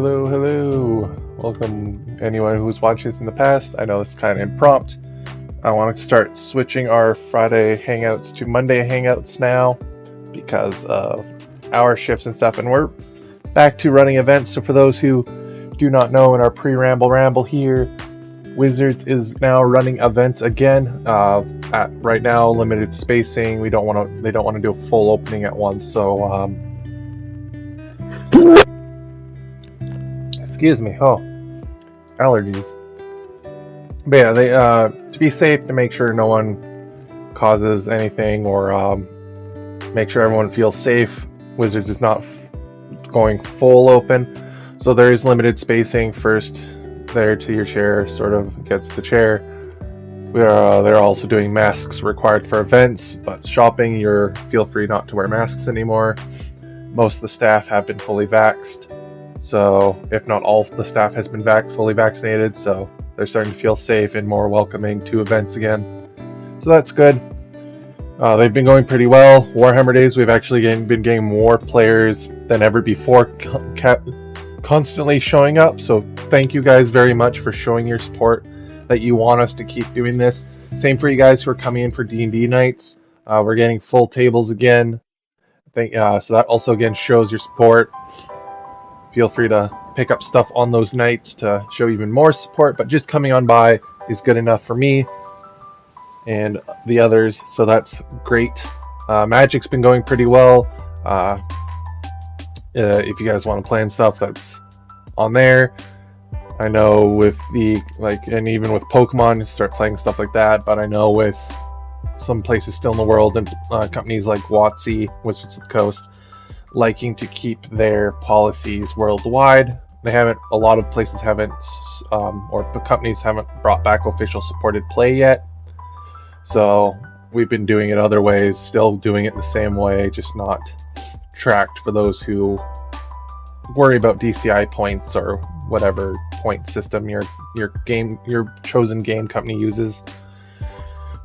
Hello, hello. Welcome anyone who's watched this in the past. I know it's kind of impromptu. I want to start switching our Friday hangouts to Monday hangouts now because of hour shifts and stuff, and we're back to running events. So for those who do not know, in our pre-ramble here, Wizards is now running events again. At right now, limited spacing. They don't want to do a full opening at once. So excuse me. Oh, allergies. But yeah, they to be safe, to make sure no one causes anything, or make sure everyone feels safe. Wizards is not going full open, so there is limited spacing. First there to your chair sort of gets the chair. They're also doing masks required for events, but shopping, you're feel free not to wear masks anymore. Most of the staff have been fully vaxxed, so if not all the staff has been fully vaccinated, so they're starting to feel safe and more welcoming to events again. So that's good. They've been going pretty well. Warhammer days, we've actually been getting more players than ever before, constantly showing up. So thank you guys very much for showing your support that you want us to keep doing this. Same for you guys who are coming in for D&D nights. We're getting full tables again. So that also again shows your support. Feel free to pick up stuff on those nights to show even more support, but just coming on by is good enough for me and the others, so that's great. Magic's been going pretty well. If you guys want to play and stuff, that's on there. I know with and even with Pokemon, start playing stuff like that, but I know with some places still in the world, and companies like WotC, Wizards of the Coast, liking to keep their policies worldwide. A lot of places haven't, or the companies haven't brought back official supported play yet. So we've been doing it other ways, still doing it the same way, just not tracked for those who worry about DCI points or whatever point system your chosen game company uses.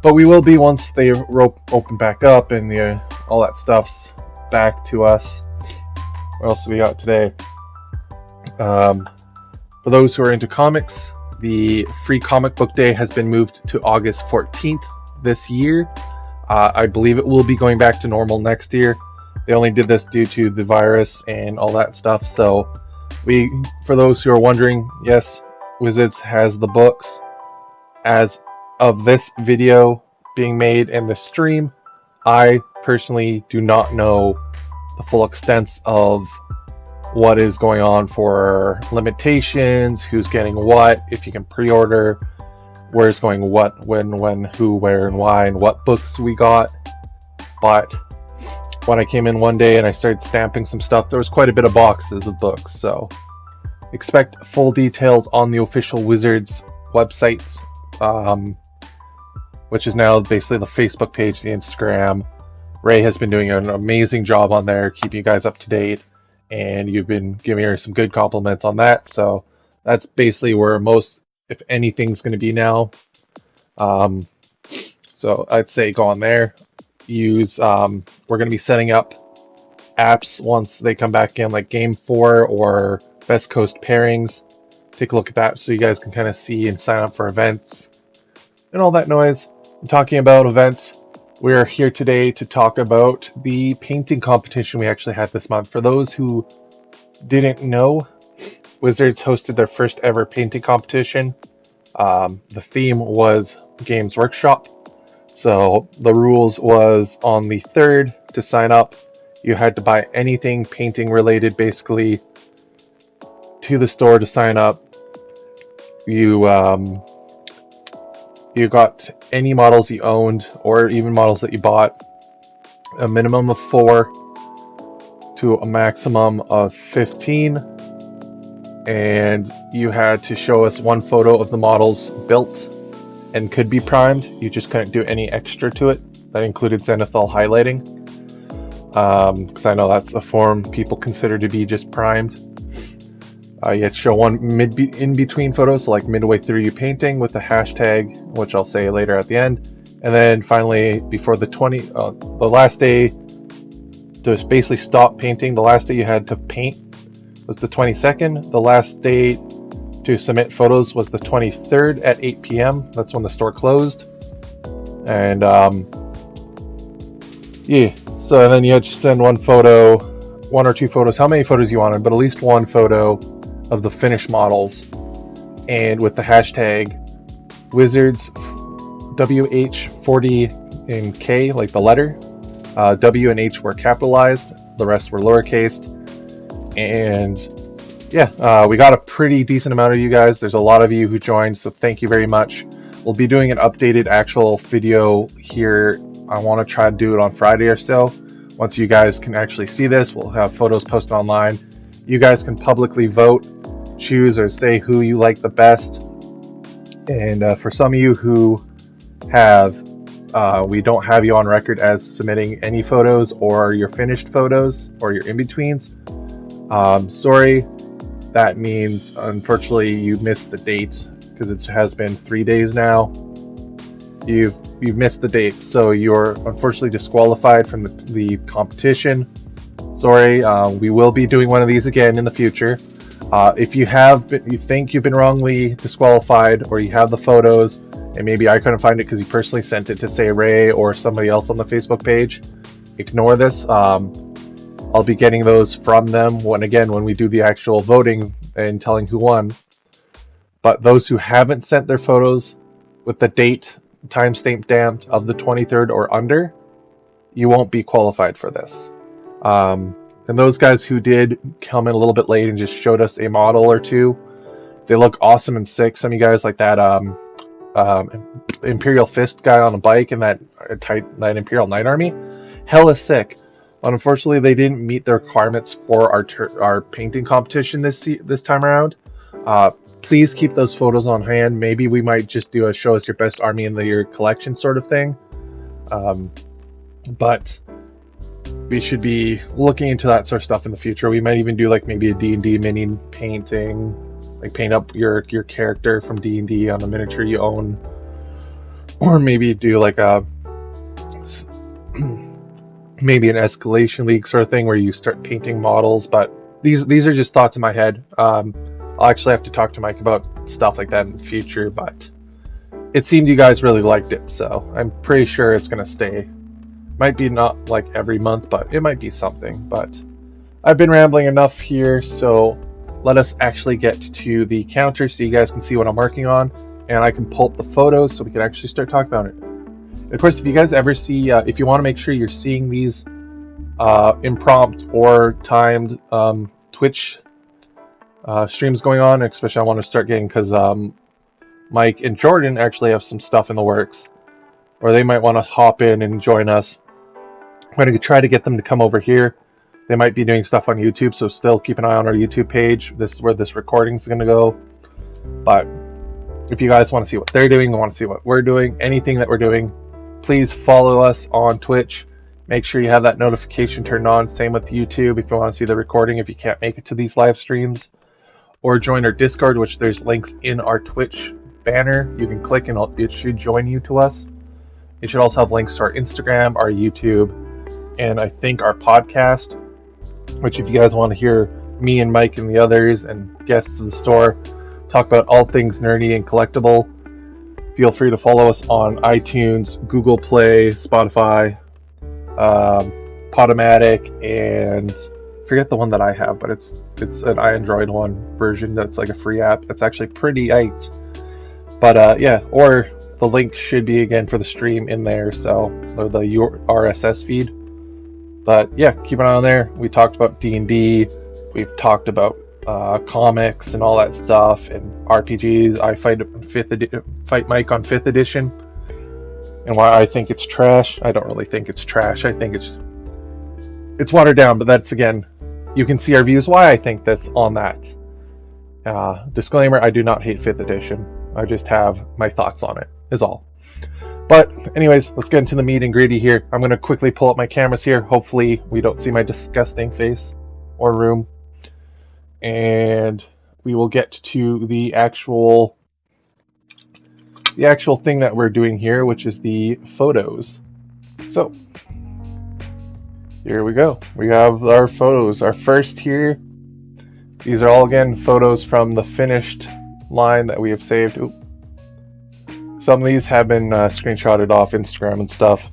But we will be once they open back up and all that stuff's back to us. What else do we got today? For those who are into comics, the free comic book day has been moved to August 14th this year. I believe it will be going back to normal next year. They only did this due to the virus and all that stuff. So for those who are wondering, yes, Wizards has the books. As of this video being made in the stream, I personally do not know the full extent of what is going on for limitations, who's getting what, if you can pre-order, where's going what, when, who, where, and why, and what books we got. But when I came in one day and I started stamping some stuff, there was quite a bit of boxes of books, so expect full details on the official Wizards website, which is now basically the Facebook page, the Instagram. Ray has been doing an amazing job on there, keeping you guys up to date, and you've been giving her some good compliments on that. So that's basically where most, if anything's going to be now. So I'd say go on there. We're going to be setting up apps once they come back in, like Game 4 or Best Coast pairings. Take a look at that so you guys can kind of see and sign up for events and all that noise. I'm talking about events. We are here today to talk about the painting competition we actually had this month. For those who didn't know, Wizards hosted their first ever painting competition. The theme was Games Workshop. So the rules was on the 3rd to sign up. You had to buy anything painting related basically to the store to sign up. You got any models you owned, or even models that you bought, a minimum of 4 to a maximum of 15, and you had to show us one photo of the models built and could be primed. You just couldn't do any extra to it. That included zenithal highlighting, because I know that's a form people consider to be just primed. You had to show one in-between photos, so like midway through you painting with the hashtag, which I'll say later at the end. And then finally, before the last day, to basically stop painting, the last day you had to paint was the 22nd. The last date to submit photos was the 23rd at 8 p.m. That's when the store closed. And yeah, so then you had to send one or two photos, how many photos you wanted, but at least one photo of the finished models, and with the hashtag Wizards WH40 in K, like the letter. W and H were capitalized, the rest were lowercase. And yeah, we got a pretty decent amount of you guys. There's a lot of you who joined, so thank you very much. We'll be doing an updated actual video here. I want to try to do it on Friday or so. Once you guys can actually see this, we'll have photos posted online. You guys can publicly vote, choose or say who you like the best. And for some of you who have, we don't have you on record as submitting any photos or your finished photos or your in-betweens. Sorry, that means unfortunately you missed the date because it has been 3 days now. You've missed the date, so you're unfortunately disqualified from the competition. Sorry, we will be doing one of these again in the future. If you think you've been wrongly disqualified, or you have the photos, and maybe I couldn't find it because you personally sent it to say Ray or somebody else on the Facebook page, ignore this. I'll be getting those from them when we do the actual voting and telling who won. But those who haven't sent their photos with the date timestamp stamped of the 23rd or under, you won't be qualified for this. And those guys who did come in a little bit late and just showed us a model or two, they look awesome and sick. Some of you guys like that Imperial Fist guy on a bike and that Imperial Knight Army, hella sick. But unfortunately, they didn't meet the requirements for our painting competition this time around. Please keep those photos on hand. Maybe we might just do a show us your best army in your collection sort of thing. But we should be looking into that sort of stuff in the future. We might even do like maybe a D&D mini painting, like paint up your character from D&D on a miniature you own, or maybe do like maybe an escalation league sort of thing where you start painting models. But these are just thoughts in my head. I'll actually have to talk to Mike about stuff like that in the future, but it seemed you guys really liked it, so I'm pretty sure it's going to stay. Might be not like every month, but it might be something. But I've been rambling enough here, so let us actually get to the counter so you guys can see what I'm working on, and I can pull up the photos so we can actually start talking about it. And of course, if you guys ever see, if you want to make sure you're seeing these impromptu or timed Twitch streams going on, especially I want to start getting, because Mike and Jordan actually have some stuff in the works, or they might want to hop in and join us. I'm going to try to get them to come over here. They might be doing stuff on YouTube, so still keep an eye on our YouTube page. This is where this recording is going to go. But if you guys want to see what they're doing, want to see what we're doing, anything that we're doing, please follow us on Twitch. Make sure you have that notification turned on. Same with YouTube if you want to see the recording if you can't make it to these live streams. Or join our Discord, which there's links in our Twitch banner. You can click and it should join you to us. It should also have links to our Instagram, our YouTube, and I think our podcast, which if you guys want to hear me and Mike and the others and guests of the store talk about all things nerdy and collectible, feel free to follow us on iTunes, Google Play, Spotify, Podomatic, and forget the one that I have, but it's an Android one version that's like a free app that's actually pretty aight. But yeah, or the link should be again for the stream in there, so or the RSS feed. But yeah, keep an eye on there. We talked about D&D, we've talked about comics and all that stuff, and RPGs. I fight Mike on 5th edition, and why I think it's trash. I don't really think it's trash. I think it's watered down, but that's, again, you can see our views why I think this on that. Disclaimer, I do not hate 5th edition. I just have my thoughts on it, is all. But anyways, let's get into the meat and gritty here. I'm going to quickly pull up my cameras here. Hopefully we don't see my disgusting face or room. And we will get to the actual thing that we're doing here, which is the photos. So here we go. We have our photos. Our first here These are all, again, photos from the finished line that we have saved. Oop. Some of these have been screenshotted off Instagram and stuff.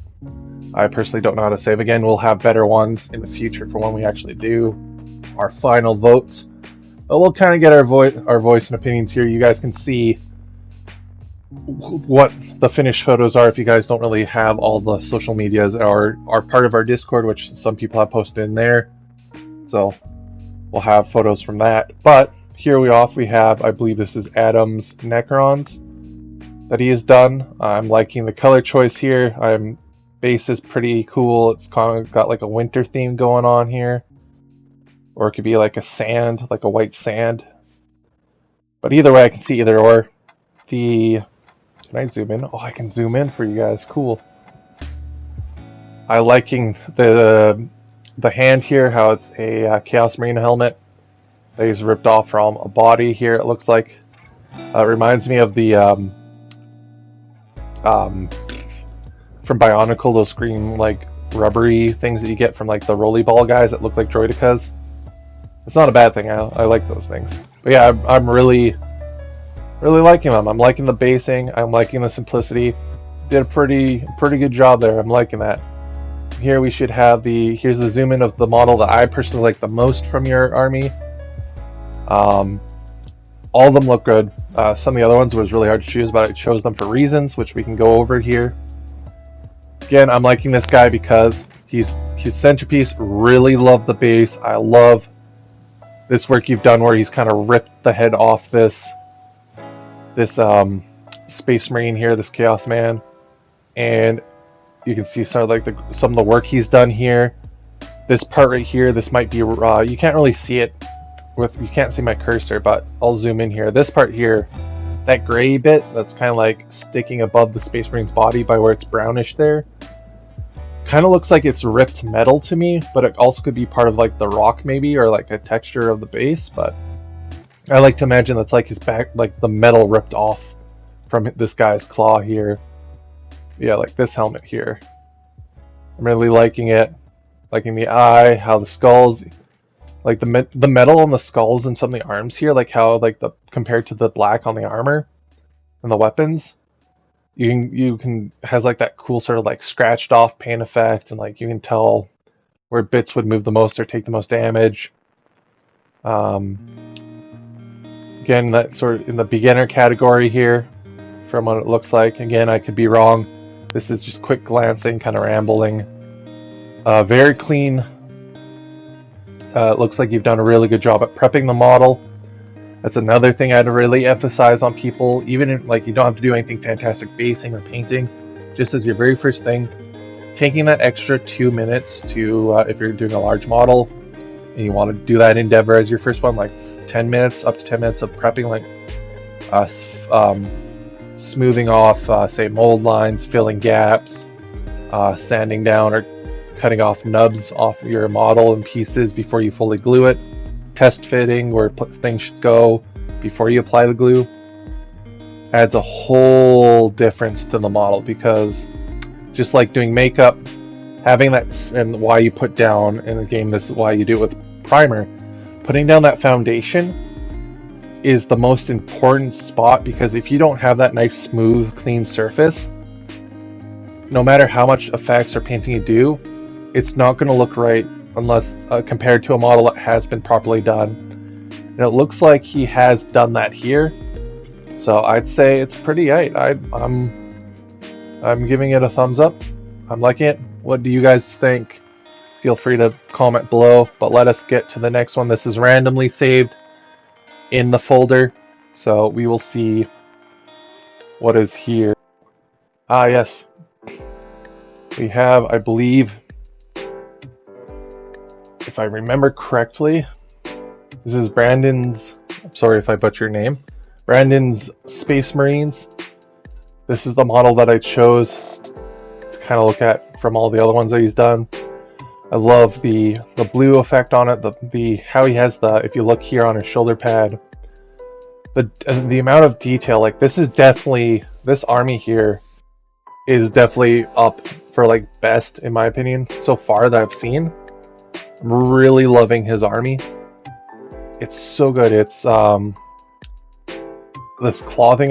I personally don't know how to save. Again, we'll have better ones in the future for when we actually do our final votes. But we'll kind of get our voice and opinions here. You guys can see what the finished photos are if you guys don't really have all the social medias or are part of our Discord, which some people have posted in there. So we'll have photos from that. But here we have, I believe this is Adam's Necrons that he has done. I'm liking the color choice here. Base is pretty cool. It's kind of got like a winter theme going on here. Or it could be like a sand, like a white sand. But either way, I can see either or. Can I zoom in? Oh, I can zoom in for you guys. Cool. I liking the hand here, how it's a Chaos Marine helmet that he's ripped off from a body here, it looks like. It reminds me of the from Bionicle, those green like rubbery things that you get from like the rolly ball guys that look like Droidicas. It's not a bad thing. I like those things. But yeah, I'm really liking them. I'm liking the basing. I'm liking the simplicity. Did a pretty good job there. I'm liking that. Here we should have here's the zoom in of the model that I personally like the most from your army. All of them look good. Some of the other ones was really hard to choose, but I chose them for reasons, which we can go over here. Again, I'm liking this guy because he's centerpiece. Really love the base. I love this work you've done where he's kind of ripped the head off this Space Marine here, this Chaos Man, and you can see some of the work he's done here. This part right here, this might be you can't really see it you can't see my cursor, but I'll zoom in here. This part here, that gray bit that's kind of like sticking above the Space Marine's body by where it's brownish there, kind of looks like it's ripped metal to me, but it also could be part of like the rock maybe, or like a texture of the base. But I like to imagine that's like his back, like the metal ripped off from this guy's claw here. Yeah, like this helmet here. I'm really liking it. Liking the eye, how the skulls, like the metal on the skulls and some of the arms here, like how compared to the black on the armor and the weapons, you can has like that cool sort of like scratched off paint effect, and like you can tell where bits would move the most or take the most damage. Again, that sort of in the beginner category here from what it looks like. Again, I could be wrong. This is just quick glancing, kind of rambling. Very clean. It looks like you've done a really good job at prepping the model. That's another thing I'd really emphasize on people. Even if, like, you don't have to do anything fantastic basing or painting, just as your very first thing, taking that extra 2 minutes to, if you're doing a large model and you want to do that endeavor as your first one, like 10 minutes, up to 10 minutes of prepping, like smoothing off, say, mold lines, filling gaps, sanding down or cutting off nubs off your model in pieces before you fully glue it, test fitting where things should go before you apply the glue, adds a whole difference to the model. Because just like doing makeup, having that, and why you put down in a game, this is why you do it with primer, putting down that foundation is the most important spot, because if you don't have that nice smooth clean surface, no matter how much effects or painting you do, it's not going to look right unless compared to a model that has been properly done. And it looks like he has done that here, so I'd say it's pretty right. I'm giving it a thumbs up. I'm liking it. What do you guys think? Feel free to comment below, but let us get to the next one. This is randomly saved in the folder, so we will see what is here. Ah, yes, we have, I believe, if I remember correctly, this is Brandon's, I'm sorry if I butcher your name, Brandon's Space Marines. This is the model that I chose to kind of look at from all the other ones that he's done. I love the blue effect on it, the how he has the, if you look here on his shoulder pad, the amount of detail, like this army here is definitely up for like best in my opinion so far that I've seen. I'm really loving his army, It's so good. It's this cloth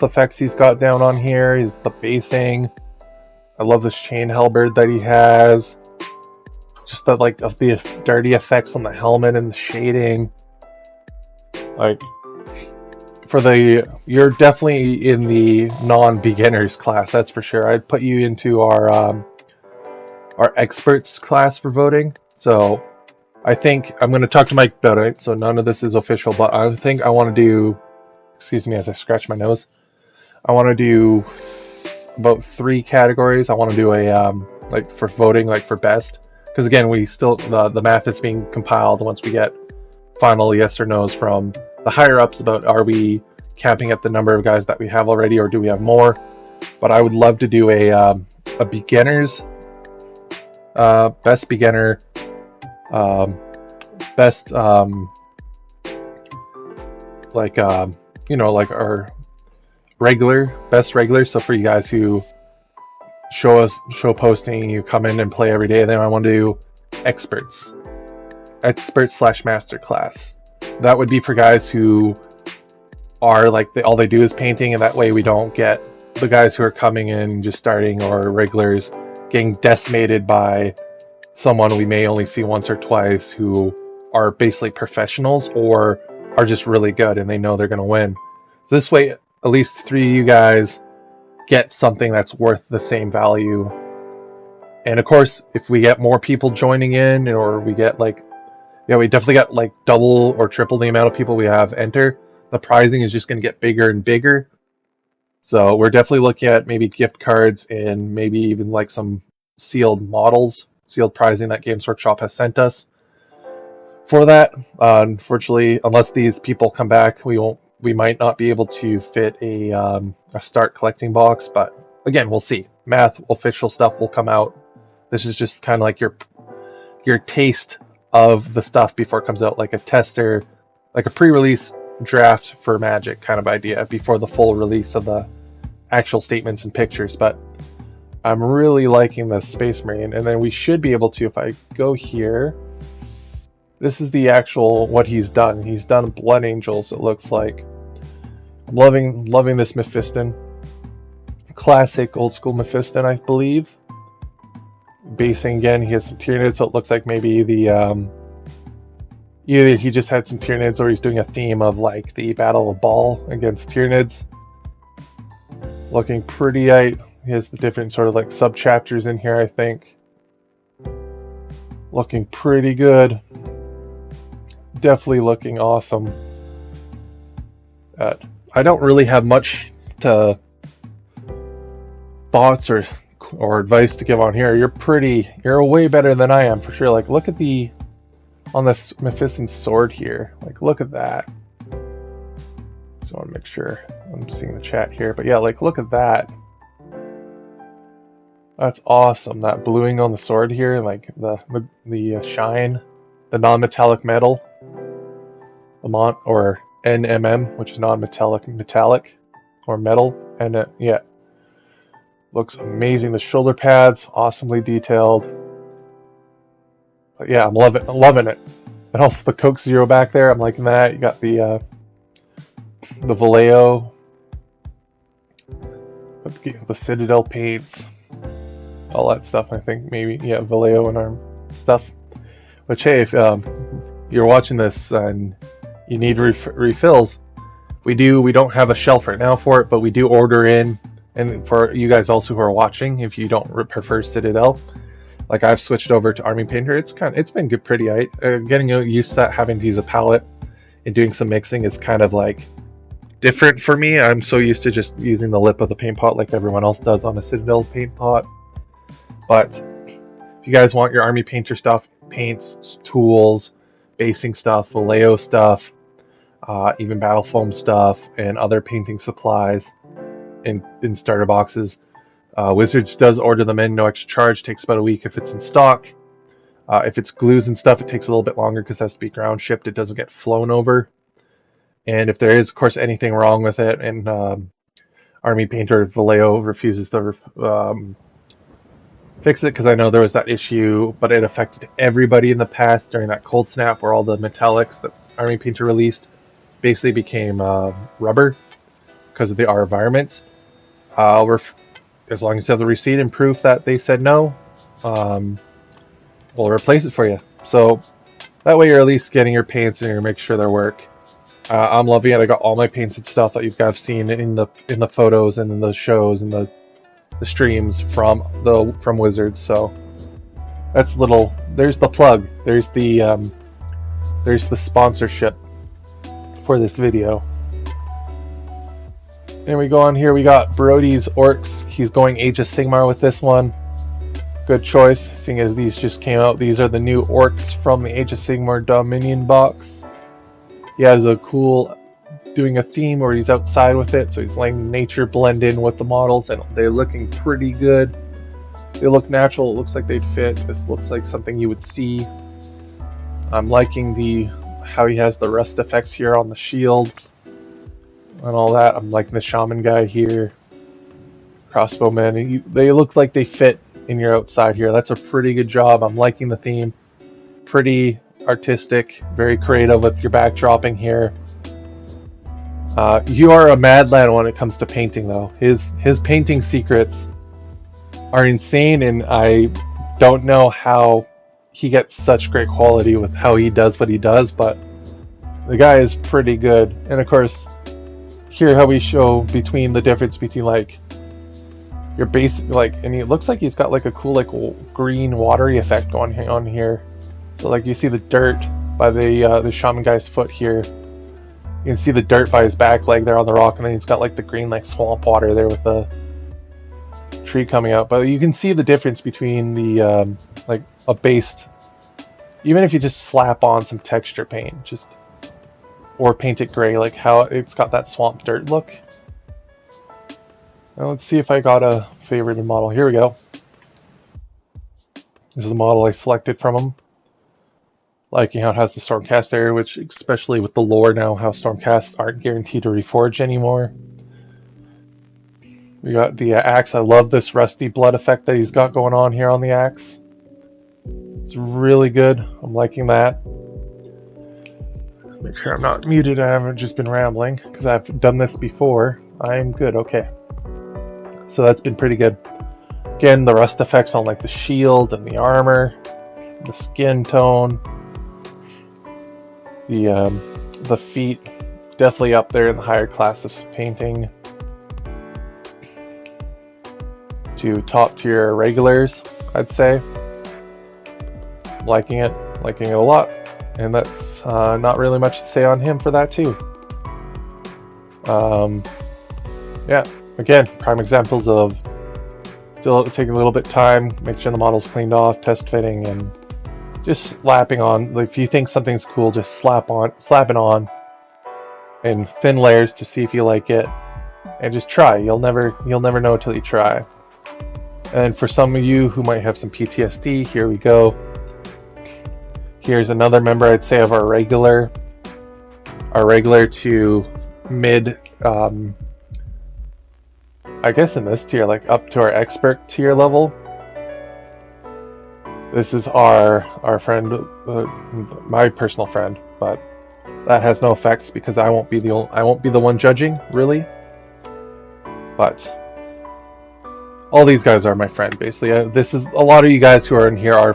effects he's got down on here. Is the basing. I love this chain halberd that he has. Just the of the dirty effects on the helmet and the shading. Like you're definitely in the non-beginners class, that's for sure. I'd put you into our experts class for voting. So I think I'm going to talk to Mike about it. So none of this is official, but I think I want to do. Excuse me as I scratch my nose. I want to do about 3 categories. I want to do a for voting, for best, because again, we still the math is being compiled once we get final yes or no's from the higher ups about are we capping at the number of guys that we have already or do we have more. But I would love to do a beginners best beginner, best our best regular. So for you guys who show posting, you come in and play every day. Then I want to do experts / master class. That would be for guys who are all they do is painting, and that way we don't get the guys who are coming in just starting or regulars getting decimated by someone we may only see once or twice who are basically professionals or are just really good and they know they're going to win. So this way, at least 3 of you guys get something that's worth the same value. And of course, if we get more people joining in, or we get we definitely got double or triple the amount of people we have enter, the prizing is just going to get bigger and bigger. So we're definitely looking at maybe gift cards and maybe even some sealed models, sealed prizing that Games Workshop has sent us. For that, unfortunately, unless these people come back, we might not be able to fit a start collecting box. But again, we'll see. Math official stuff will come out. This is just kind of your taste of the stuff before it comes out, like a tester, like a pre-release draft for Magic kind of idea before the full release of the actual statements and pictures. But I'm really liking the Space Marine, and then we should be able to, if I go here, this is the actual what he's done. He's done Blood Angels, it looks like. I'm loving this Mephiston. Classic old school Mephiston, I believe. Basing again, he has some Tyranids, so it looks like maybe the either he just had some Tyranids or he's doing a theme of the Battle of Baal against Tyranids. Looking pretty tight. He has the different sort of sub chapters in here, I think. Looking pretty good. Definitely looking awesome. I don't really have much thoughts or advice to give on here. You're way better than I am for sure. Look at on this Mephiston sword here. Look at that. Just want to make sure I'm seeing the chat here. But yeah, look at that. That's awesome. That bluing on the sword here, the shine, the non-metallic metal, or NMM, which is metallic, or metal, and yeah, looks amazing. The shoulder pads, awesomely detailed. But yeah, I'm loving it. And also the Coke Zero back there, I'm liking that. You got the Vallejo, the Citadel paints, all that stuff. I think maybe Vallejo and arm stuff. Which hey, if you're watching this and you need refills, we don't have a shelf right now for it, but we do order in. And for you guys also who are watching, if you don't prefer Citadel, I've switched over to Army Painter. It's been good, pretty tight. Getting used to that, having to use a palette and doing some mixing is kind of different for me. I'm so used to just using the lip of the paint pot like everyone else does on a Citadel paint pot. But if you guys want your Army Painter stuff, paints, tools, basing stuff, Vallejo stuff, even battle foam stuff, and other painting supplies in starter boxes, Wizards does order them in, no extra charge. Takes about a week if it's in stock. If it's glues and stuff, it takes a little bit longer because it has to be ground shipped. It doesn't get flown over. And if there is, of course, anything wrong with it, and Army Painter Vallejo refuses to fix it because I know there was that issue, but it affected everybody in the past during that cold snap where all the metallics that Army Painter released basically became rubber because of our environment. As long as you have the receipt and proof that they said no, we'll replace it for you. So that way you're at least getting your paints and you're making sure they work. I'm loving it. I got all my paints and stuff that you guys have seen in the photos and in the shows and the streams from Wizards. So that's little. There's the plug. There's the sponsorship for this video. And we go on here. We got Brody's Orcs. He's going Age of Sigmar with this one. Good choice, seeing as these just came out. These are the new Orcs from the Age of Sigmar Dominion box. He has a cool, doing a theme where he's outside with it, so he's letting nature blend in with the models, and they're looking pretty good. They look natural. It looks like they'd fit. This looks like something you would see. I'm liking how he has the rust effects here on the shields and all that. I'm liking the shaman guy here. Crossbowmen. They look like they fit in your outside here. That's a pretty good job. I'm liking the theme. Pretty artistic, very creative with your backdropping here. You are a mad lad when it comes to painting, though. His painting secrets are insane, and I don't know how he gets such great quality with how he does what he does, but the guy is pretty good. And of course, here how we show between the difference between like your basic, like, and it looks like he's got like a cool like green watery effect going on here. So like you see the dirt by the shaman guy's foot here. You can see the dirt by his back leg there on the rock, and then he's got like the green like swamp water there with the tree coming out. But you can see the difference between the like a based, even if you just slap on some texture paint, or paint it gray, like how it's got that swamp dirt look. Now let's see if I got a favorited model. Here we go. This is the model I selected from him. Liking how it has the Stormcast area, which especially with the lore now, how Stormcasts aren't guaranteed to reforge anymore. We got the axe. I love this rusty blood effect that he's got going on here on the axe. It's really good. I'm liking that. Make sure I'm not muted. I haven't just been rambling because I've done this before. I'm good. Okay. So that's been pretty good. Again, the rust effects on like the shield and the armor, the skin tone. The feet, definitely up there in the higher class of painting. To top tier regulars, I'd say. Liking it a lot, and that's not really much to say on him for that too. Yeah, again, prime examples of still taking a little bit of time, make sure the model's cleaned off, test fitting, and just slapping on. Like, if you think something's cool, just slap it on in thin layers to see if you like it, and just try. You'll never know until you try. And for some of you who might have some PTSD, here we go. Here's another member, I'd say, of our regular to mid, I guess in this tier, like up to our expert tier level. This is our friend, my personal friend, but that has no effects because I won't be the one judging, really. But all these guys are my friend, basically. This is a lot of you guys who are in here are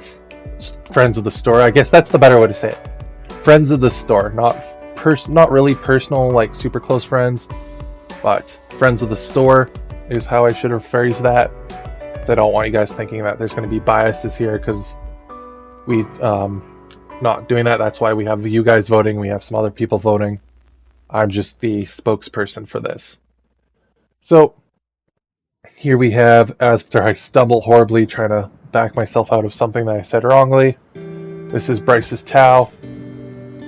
friends of the store. I guess that's the better way to say it. Friends of the store, not really personal, like super close friends, but friends of the store is how I should have phrased that. I don't want you guys thinking that there's going to be biases here, because we not doing that. That's why we have you guys voting. We have some other people voting. I'm just the spokesperson for this. So here we have, after I stumble horribly trying to back myself out of something that I said wrongly, this is Bryce's Tau.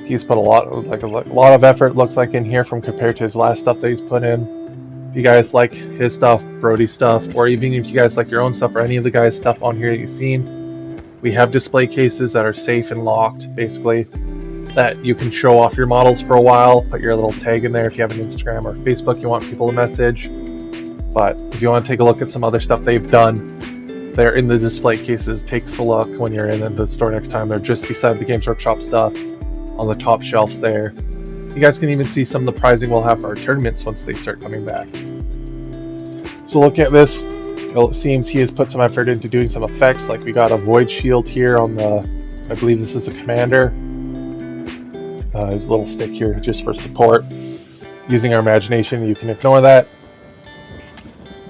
He's put a lot of effort, looks like, in here from compared to his last stuff that he's put in. If you guys like his stuff, Brody's stuff, or even if you guys like your own stuff or any of the guys' stuff on here that you've seen, we have display cases that are safe and locked, basically, that you can show off your models for a while, put your little tag in there if you have an Instagram or Facebook you want people to message. But if you want to take a look at some other stuff they've done, They're in the display cases. Take a look when you're in the store next time. They're just beside the Games Workshop stuff on the top shelves there. You guys can even see some of the prizing we'll have for our tournaments once they start coming back. So looking at this, well, it seems he has put some effort into doing some effects, like we got a void shield here on the, I believe this is a commander. There's a little stick here just for support. Using our imagination, you can ignore that.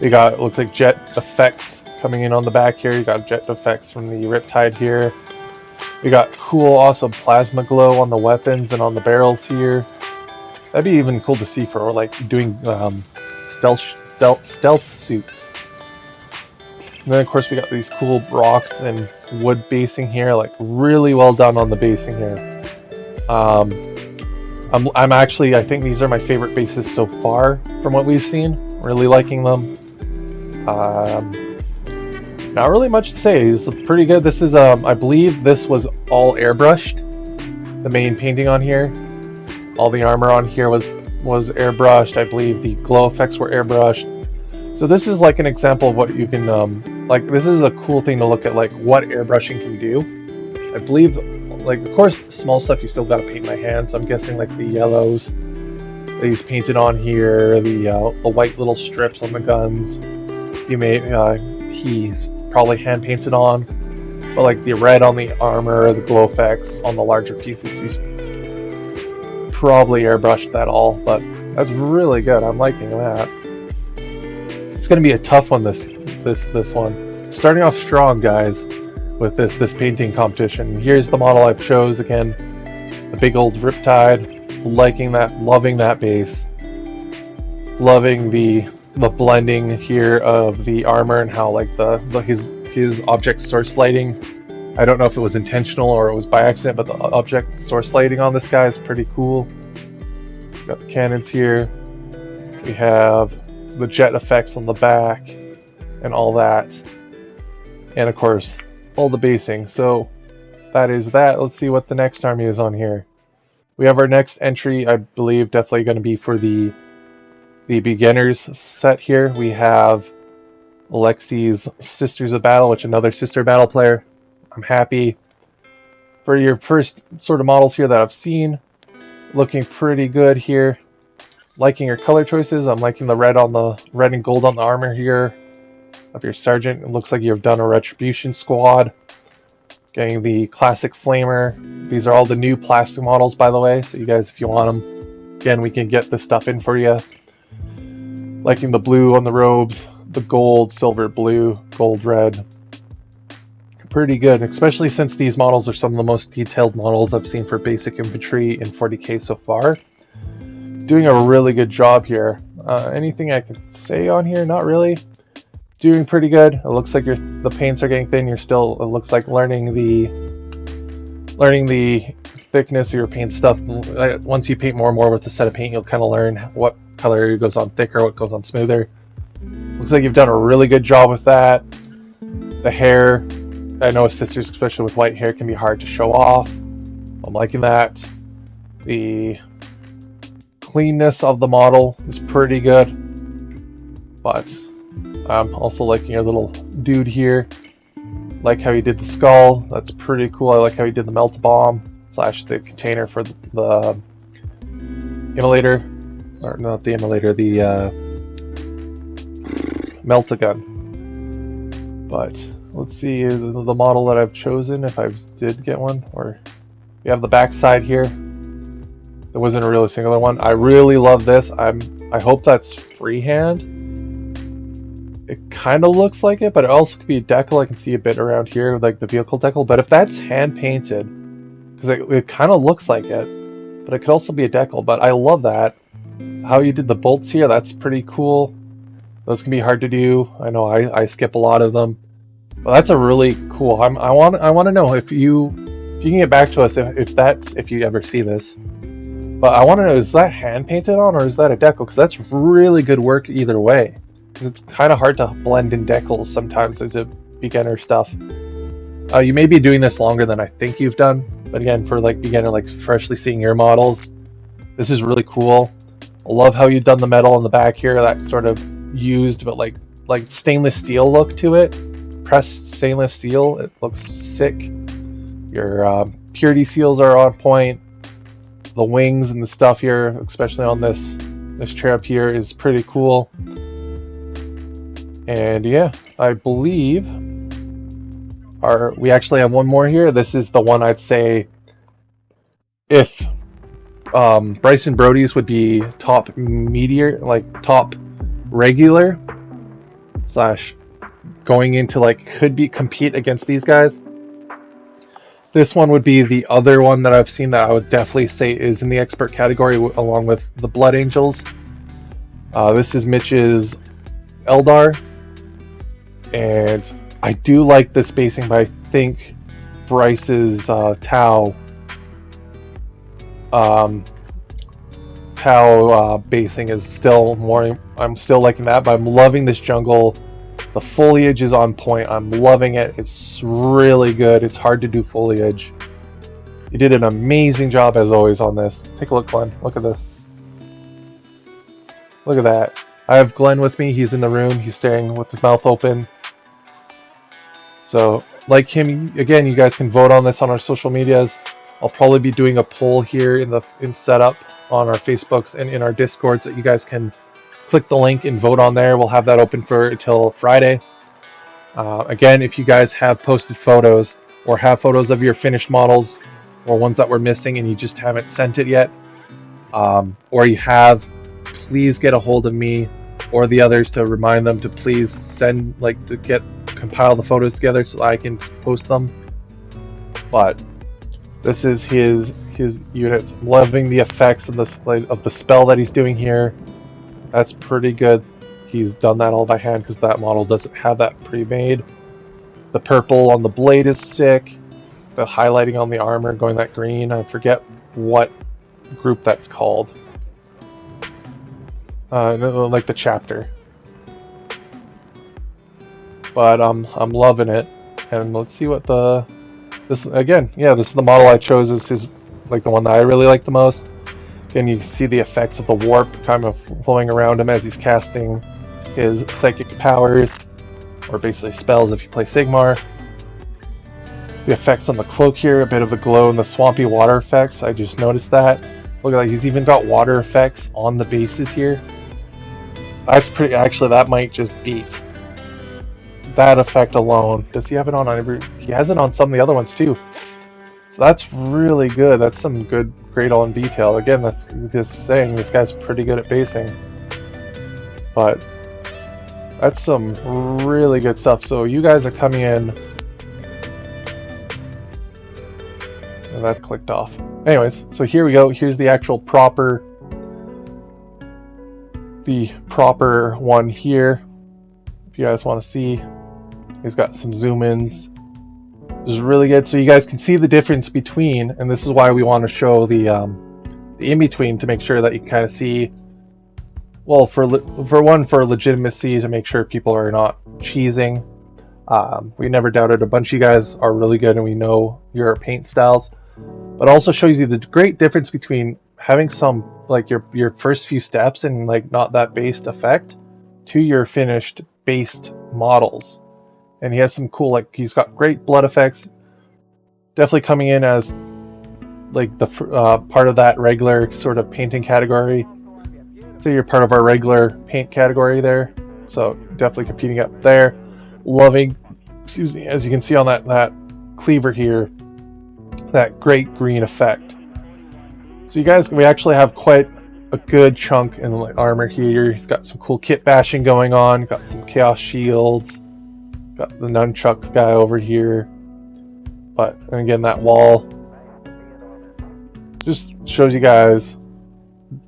We got, it looks like jet effects coming in on the back here. You got jet effects from the Riptide here. We got cool, awesome plasma glow on the weapons and on the barrels here. That'd be even cool to see for like doing stealth suits. And then of course we got these cool rocks and wood basing here, like really well done on the basing here. I'm actually, I think these are my favorite bases so far from what we've seen. Really liking them. Not really much to say. It's pretty good. This is, I believe this was all airbrushed. The main painting on here. All the armor on here was airbrushed. I believe the glow effects were airbrushed. So this is like an example of what you can, like this is a cool thing to look at, like what airbrushing can do. I believe, like of course the small stuff you still gotta paint by hand, so I'm guessing like the yellows, these painted on here, the white little strips on the guns, you may, he's probably hand painted on, but like the red on the armor, the glow effects on the larger pieces, he's probably airbrushed that all, but that's really good. I'm liking that. It's gonna be a tough one this one. Starting off strong, guys, with this painting competition. Here's the model I've chose again, the big old Riptide. Liking that, loving that base, loving the blending here of the armor and how like his object source lighting. I don't know if it was intentional or it was by accident, but the object source lighting on this guy is pretty cool. Got the cannons here. We have the jet effects on the back and all that, and of course all the basing. So that is that. Let's see what the next army is on here. We have our next entry, I believe, definitely going to be for the beginners set here. We have Lexie's Sisters of Battle, which is another sister battle player. I'm happy. For your first sort of models here that I've seen, looking pretty good here. Liking your color choices. I'm liking the red and gold on the armor here of your sergeant. It looks like you've done a Retribution squad. Getting the classic flamer. These are all the new plastic models, by the way, so you guys, if you want them, again, we can get the stuff in for you. Liking the blue on the robes, the gold, silver, blue, gold, red. Pretty good, especially since these models are some of the most detailed models I've seen for basic infantry in 40k so far. Doing a really good job here. Anything I can say on here? Not really. Doing pretty good. It looks like the paints are getting thin. You're still, it looks like learning the thickness of your paint stuff. Once you paint more and more with the set of paint, you'll kind of learn what color goes on thicker, what goes on smoother. Looks like you've done a really good job with that. The hair, I know sisters, especially with white hair, can be hard to show off. I'm liking that. The cleanness of the model is pretty good, but I'm also liking your little dude here. Like how he did the skull. That's pretty cool. I like how he did the melt bomb / the container for the immolator, or not the immolator, the melt-a-gun. But let's see the model that I've chosen, if I did get one. Or we have the back side here. There wasn't a really singular one. I really love this. I hope that's freehand. It kind of looks like it, but it also could be a decal. I can see a bit around here, like the vehicle decal. But if that's hand painted, because it kind of looks like it, but it could also be a decal. But I love that. How you did the bolts here, that's pretty cool. Those can be hard to do. I know I skip a lot of them, but that's a really cool. I want to know if you can get back to us if you ever see this. But I want to know, is that hand painted on or is that a decal? Because that's really good work either way. It's kind of hard to blend in decals sometimes as a beginner stuff. You may be doing this longer than I think you've done, but again, for like beginner, like freshly seeing your models, this is really cool. I love how you've done the metal on the back here, that sort of used but like stainless steel look to it. pressed stainless steel. It looks sick. Your purity seals are on point. The wings and the stuff here, especially on this cherub here, is pretty cool. And yeah, I believe we actually have one more here. This is the one I'd say if Bryce and Brody's would be top meteor, like top regular / going into like could compete against these guys. This one would be the other one that I've seen that I would definitely say is in the expert category along with the Blood Angels. This is Mitch's Eldar, and I do like this basing, but I think Bryce's Tau basing is still more. I'm still liking that, but I'm loving this jungle. The foliage is on point. I'm loving it. It's really good. It's hard to do foliage. You did an amazing job as always on this. Take a look, Glenn. Look at this. Look at that. I have Glenn with me. He's in the room. He's staring with his mouth open. So, like him, again, you guys can vote on this on our social medias. I'll probably be doing a poll here in setup on our Facebooks and in our Discords that you guys can click the link and vote on there. We'll have that open for until Friday. Again, if you guys have posted photos or have photos of your finished models or ones that we're missing and you just haven't sent it yet, or you have, please get a hold of me or the others to remind them to please send, compile the photos together so I can post them. But this is his units. I'm loving the effects of the spell that he's doing here. That's pretty good. He's done that all by hand because that model doesn't have that pre-made. The purple on the blade is sick. The highlighting on the armor going that green. I forget what group that's called. Like the chapter. But I'm loving it. And let's see what this is the model I chose. This is like the one that I really like the most. And you can see the effects of the warp kind of flowing around him as he's casting his psychic powers, or basically spells if you play Sigmar. The effects on the cloak here, a bit of a glow in the swampy water effects. I just noticed that. Look at that, he's even got water effects on the bases here. That's pretty, actually that might just beat that effect alone. Does he have it on every? He has it on some of the other ones too. So that's really good. That's some good, great on detail. Again, that's just saying this guy's pretty good at basing. But that's some really good stuff. So you guys are coming in. And that clicked off. Anyways, so here we go. Here's the actual proper one here. If you guys want to see, he's got some zoom ins. This is really good, so you guys can see the difference between, and this is why we want to show the in-between to make sure that you kind of see, well, for legitimacy, to make sure people are not cheesing. We never doubted a bunch of you guys are really good and we know your paint styles, but also shows you the great difference between having some, like your first few steps and like not that based effect to your finished based models. And he has some cool, like, he's got great blood effects. Definitely coming in as, like, the part of that regular sort of painting category. So you're part of our regular paint category there. So definitely competing up there. Loving, excuse me, as you can see on that cleaver here, that great green effect. So you guys, we actually have quite a good chunk in the armor here. He's got some cool kit bashing going on. Got some chaos shields. Got the nunchuck guy over here. But, and again, that wall just shows you guys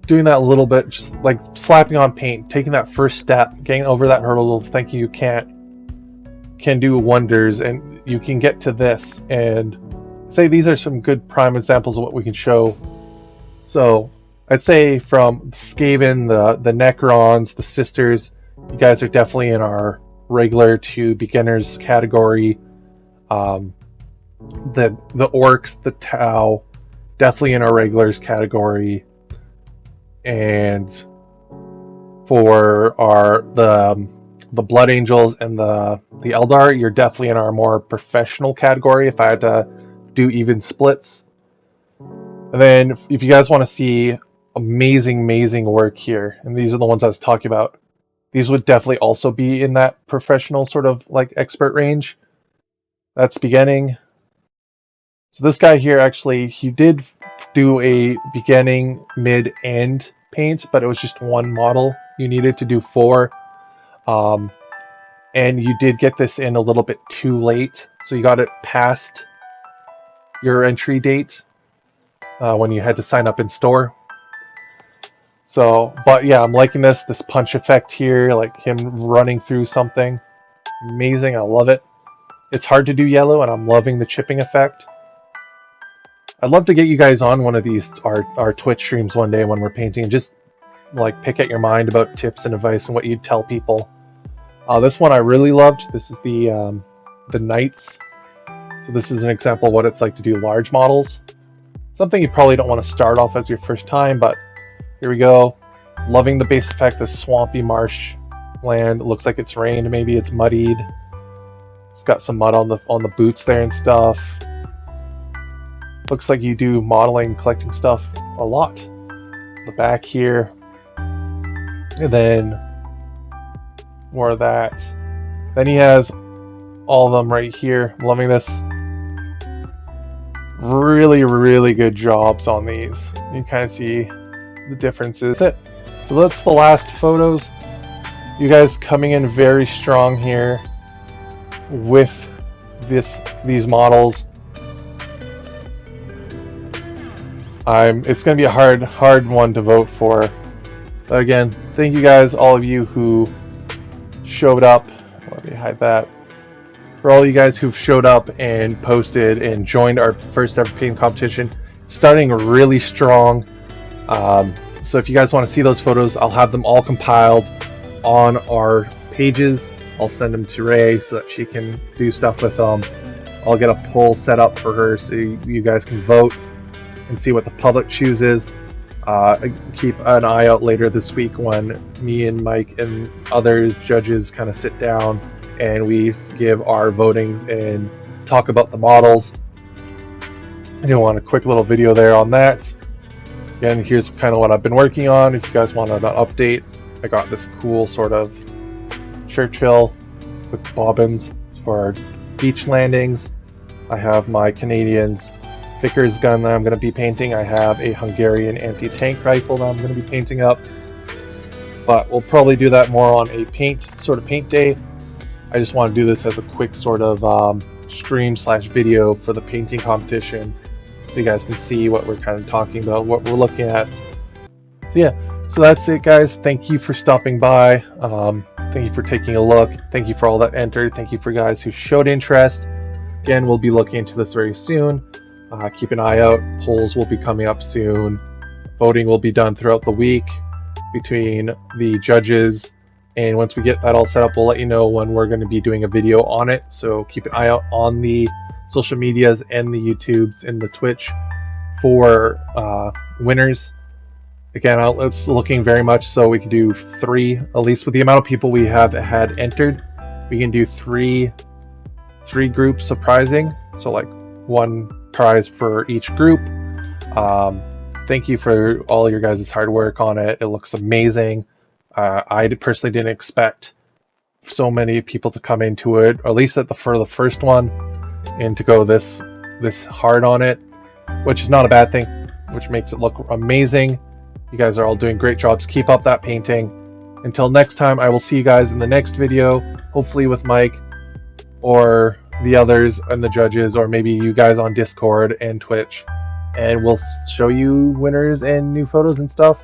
doing that a little bit, just like slapping on paint, taking that first step, getting over that hurdle, thinking you can do wonders, and you can get to this and say these are some good prime examples of what we can show. So I'd say from Skaven, the Necrons, the Sisters, you guys are definitely in our regular to beginners category. The Orcs, the Tau, definitely in our regulars category. And for the Blood Angels and the Eldar, you're definitely in our more professional category if I had to do even splits. And then if you guys want to see amazing work here, and these are the ones I was talking about, these would definitely also be in that professional sort of like expert range. That's beginning. So this guy here, actually, he did do a beginning, mid, end paint, but it was just one model. You needed to do 4. And you did get this in a little bit too late, so you got it past your entry date when you had to sign up in store. So, but yeah, I'm liking this punch effect here, like him running through something. Amazing, I love it. It's hard to do yellow, and I'm loving the chipping effect. I'd love to get you guys on one of these, our Twitch streams one day when we're painting, and just like pick at your mind about tips and advice and what you'd tell people. This one I really loved. This is the Knights. So this is an example of what it's like to do large models. Something you probably don't want to start off as your first time, but here we go. Loving the base effect, this swampy marsh land. It looks like it's rained, maybe it's muddied. It's got some mud on the boots there and stuff. Looks like you do modeling, collecting stuff a lot. The back here. And then more of that. Then he has all of them right here. I'm loving this. Really good jobs on these. You can kind of see the differences. That's it. So that's the last photos. You guys coming in very strong here with these models. It's going to be a hard one to vote for. But again, thank you guys, all of you who showed up. Let me hide that. For all you guys who've showed up and posted and joined our first ever painting competition, starting really strong. So if you guys want to see those photos, I'll have them all compiled on our pages. I'll send them to Ray so that she can do stuff with them. I'll get a poll set up for her so you guys can vote and see what the public chooses. Keep an eye out later this week when me and Mike and other judges kind of sit down and we give our votings and talk about the models. I do want a quick little video there on that. Again, here's kind of what I've been working on. If you guys want an update, I got this cool sort of Churchill with bobbins for beach landings. I have my Canadian's Vickers gun that I'm going to be painting. I have a Hungarian anti-tank rifle that I'm going to be painting up. But we'll probably do that more on a paint day. I just want to do this as a quick sort of stream/video for the painting competition, so you guys can see what we're kind of talking about, what we're looking at. So yeah, so that's it, guys. Thank you for stopping by. Thank you for taking a look. Thank you for all that entered. Thank you for guys who showed interest. Again, we'll be looking into this very soon. Keep an eye out. Polls will be coming up soon. Voting will be done throughout the week between the judges. And once we get that all set up, we'll let you know when we're going to be doing a video on it. So keep an eye out on the social medias and the YouTubes and the Twitch for winners. Again, it's looking very much so we can do 3, at least with the amount of people we have had entered. We can do 3 groups of prizing. So like 1 prize for each group. Thank you for all your guys' hard work on it. It looks amazing. I personally didn't expect so many people to come into it, or at least for the first one, and to go this hard on it, which is not a bad thing, which makes it look amazing. You guys are all doing great jobs. Keep up that painting. Until next time, I will see you guys in the next video, hopefully with Mike or the others and the judges, or maybe you guys on Discord and Twitch, and we'll show you winners and new photos and stuff.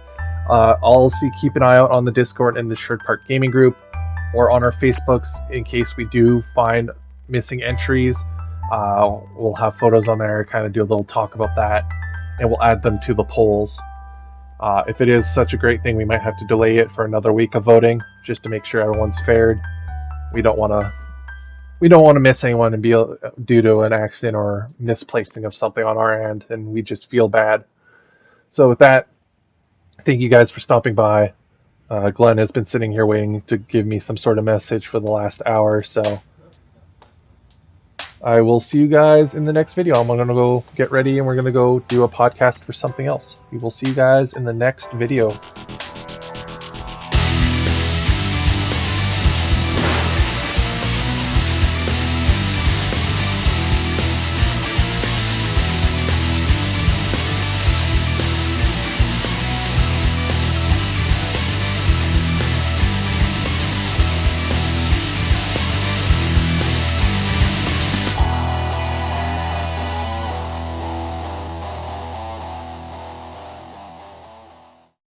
Keep an eye out on the Discord and the Sherwood Park Gaming Group, or on our Facebooks in case we do find missing entries. We'll have photos on there, kind of do a little talk about that, and we'll add them to the polls. If it is such a great thing, we might have to delay it for another week of voting, just to make sure everyone's fared. We don't want to miss anyone and be due to an accident or misplacing of something on our end, and we just feel bad. So with that, thank you guys for stopping by. Glenn has been sitting here waiting to give me some sort of message for the last hour, so I will see you guys in the next video. I'm going to go get ready and we're going to go do a podcast for something else. We will see you guys in the next video.